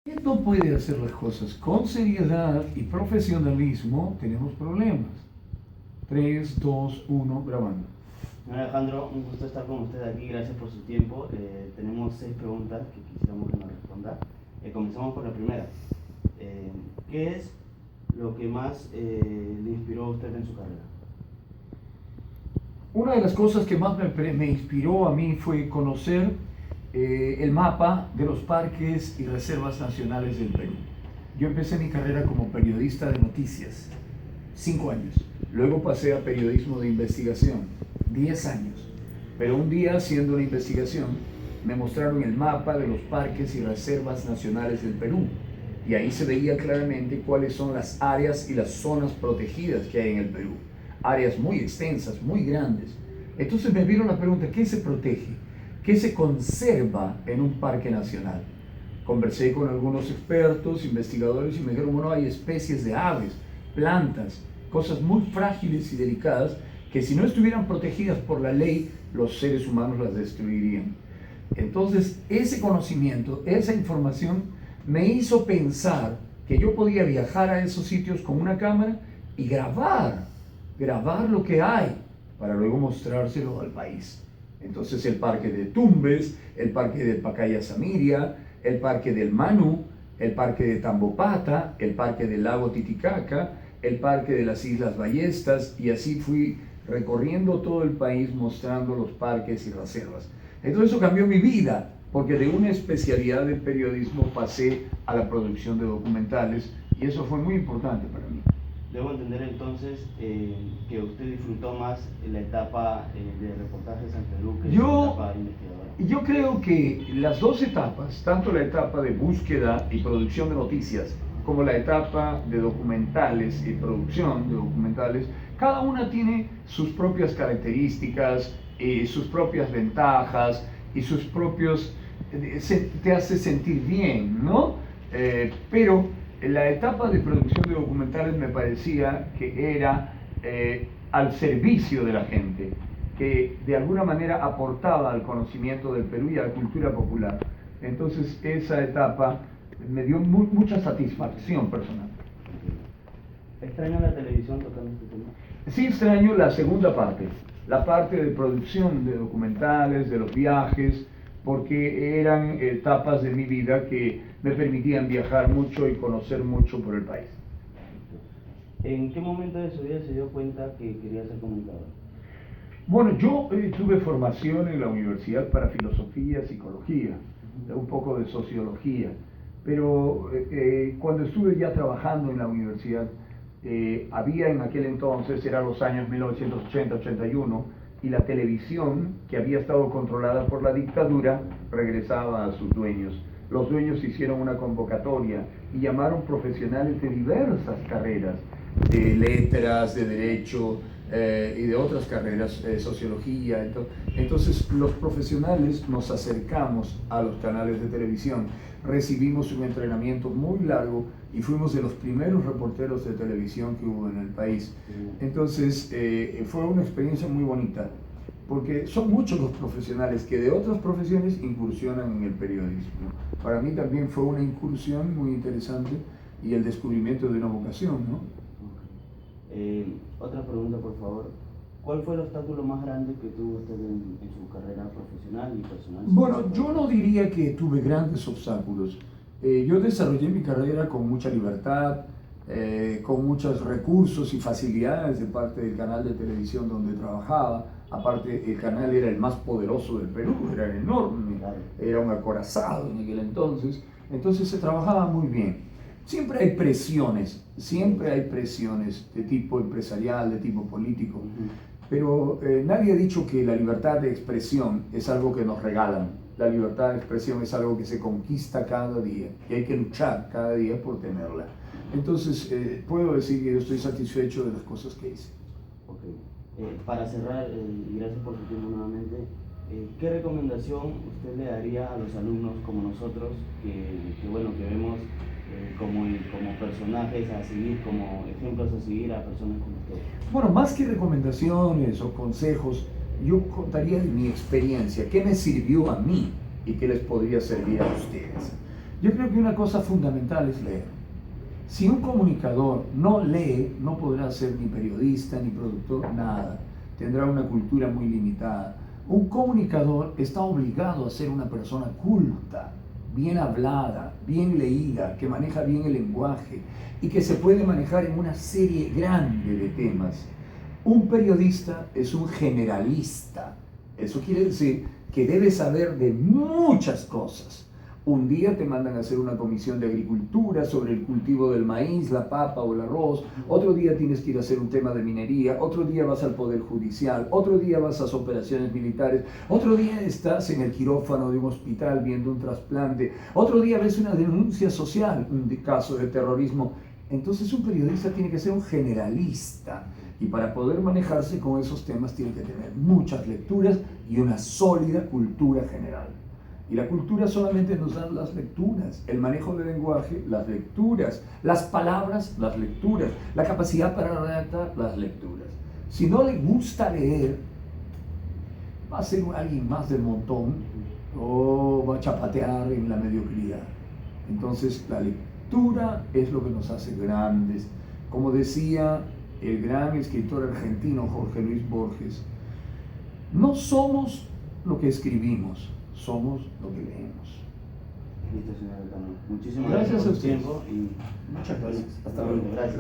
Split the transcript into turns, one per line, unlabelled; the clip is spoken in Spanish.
No puede hacer las cosas con seriedad y profesionalismo, tenemos problemas. 3, 2, 1, grabando.
Alejandro, un gusto estar con usted aquí, gracias por su tiempo. Tenemos 6 preguntas que quisiéramos que nos responda. Comenzamos por la primera. ¿Qué es lo que más le inspiró a usted en su carrera?
Una de las cosas que más me inspiró a mí fue conocer el mapa de los parques y reservas nacionales del Perú. Yo empecé mi carrera como periodista de noticias, 5 años. Luego pasé a periodismo de investigación, 10 años. Pero un día, haciendo una investigación, me mostraron el mapa de los parques y reservas nacionales del Perú. Y ahí se veía claramente cuáles son las áreas y las zonas protegidas que hay en el Perú. Áreas muy extensas, muy grandes. Entonces me vino la pregunta, ¿qué se protege? ¿Qué se conserva en un parque nacional? Conversé con algunos expertos, investigadores, y me dijeron, bueno, hay especies de aves, plantas, cosas muy frágiles y delicadas que si no estuvieran protegidas por la ley, los seres humanos las destruirían. Entonces, ese conocimiento, esa información me hizo pensar que yo podía viajar a esos sitios con una cámara y grabar lo que hay para luego mostrárselo al país. Entonces el parque de Tumbes, el parque de Pacaya Samiria, el parque del Manu, el parque de Tambopata, el parque del lago Titicaca, el parque de las Islas Ballestas, y así fui recorriendo todo el país mostrando los parques y reservas. Entonces eso cambió mi vida, porque de una especialidad de periodismo pasé a la producción de documentales, y eso fue muy importante para mí.
Debo entender entonces que usted disfrutó más la etapa de reportajes en Perú que la etapa investigadora.
Yo creo que las dos etapas, tanto la etapa de búsqueda y producción de noticias, como la etapa de documentales y producción de documentales, cada una tiene sus propias características, sus propias ventajas y sus propios, te hace sentir bien, ¿no? Pero la etapa de producción de documentales me parecía que era al servicio de la gente, que de alguna manera aportaba al conocimiento del Perú y a la cultura popular. Entonces esa etapa me dio mucha satisfacción personal.
¿Extraño la televisión tocando este tema?
Sí extraño la segunda parte, la parte de producción de documentales, de los viajes, porque eran etapas de mi vida que me permitían viajar mucho y conocer mucho por el país.
¿En qué momento de su vida se dio cuenta que quería ser comunicador?
Bueno, yo tuve formación en la universidad para filosofía, psicología, un poco de sociología, pero cuando estuve ya trabajando en la universidad, había en aquel entonces, eran los años 1980-81, y la televisión, que había estado controlada por la dictadura, regresaba a sus dueños. Los dueños hicieron una convocatoria y llamaron profesionales de diversas carreras, de letras, de derecho y de otras carreras, sociología. Entonces los profesionales nos acercamos a los canales de televisión, recibimos un entrenamiento muy largo y fuimos de los primeros reporteros de televisión que hubo en el país. Entonces fue una experiencia muy bonita, porque son muchos los profesionales que de otras profesiones incursionan en el periodismo. Para mí también fue una incursión muy interesante y el descubrimiento de una vocación, ¿no?
Otra pregunta, por favor. ¿Cuál fue el obstáculo más grande que tuvo usted en su carrera profesional y personal?
Bueno, yo no diría que tuve grandes obstáculos. Yo desarrollé mi carrera con mucha libertad, con muchos recursos y facilidades de parte del canal de televisión donde trabajaba. Aparte, el canal era el más poderoso del Perú, era enorme, era un acorazado en aquel entonces. Entonces se trabajaba muy bien. Siempre hay presiones de tipo empresarial, de tipo político, pero nadie ha dicho que la libertad de expresión es algo que nos regalan. La libertad de expresión es algo que se conquista cada día y hay que luchar cada día por tenerla. Entonces, puedo decir que yo estoy satisfecho de las cosas que hice.
Okay. Para cerrar, y gracias por su tiempo nuevamente, ¿qué recomendación usted le daría a los alumnos como nosotros que vemos como personajes a seguir, como ejemplos a seguir a personas como usted?
Bueno, más que recomendaciones o consejos, yo contaría de mi experiencia, qué me sirvió a mí y qué les podría servir a ustedes. Yo creo que una cosa fundamental es leer. Si un comunicador no lee, no podrá ser ni periodista, ni productor, nada. Tendrá una cultura muy limitada. Un comunicador está obligado a ser una persona culta, bien hablada, bien leída, que maneja bien el lenguaje y que se puede manejar en una serie grande de temas. Un periodista es un generalista. Eso quiere decir que debe saber de muchas cosas. Un día te mandan a hacer una comisión de agricultura sobre el cultivo del maíz, la papa o el arroz. Otro día tienes que ir a hacer un tema de minería. Otro día vas al Poder Judicial. Otro día vas a las operaciones militares. Otro día estás en el quirófano de un hospital viendo un trasplante. Otro día ves una denuncia social, un caso de terrorismo. Entonces un periodista tiene que ser un generalista. Y para poder manejarse con esos temas tiene que tener muchas lecturas y una sólida cultura general. Y la cultura solamente nos dan las lecturas, el manejo del lenguaje, las lecturas, las palabras, las lecturas, la capacidad para redactar, las lecturas. Si no le gusta leer, va a ser alguien más del montón o va a chapatear en la mediocridad. Entonces la lectura es lo que nos hace grandes. Como decía el gran escritor argentino Jorge Luis Borges, no somos lo que escribimos, somos lo que leemos.
Listo, señor Alcano. Muchísimas
Gracias
gracias
a
por su
ustedes.
tiempo y
Muchas gracias.
hasta luego. Gracias.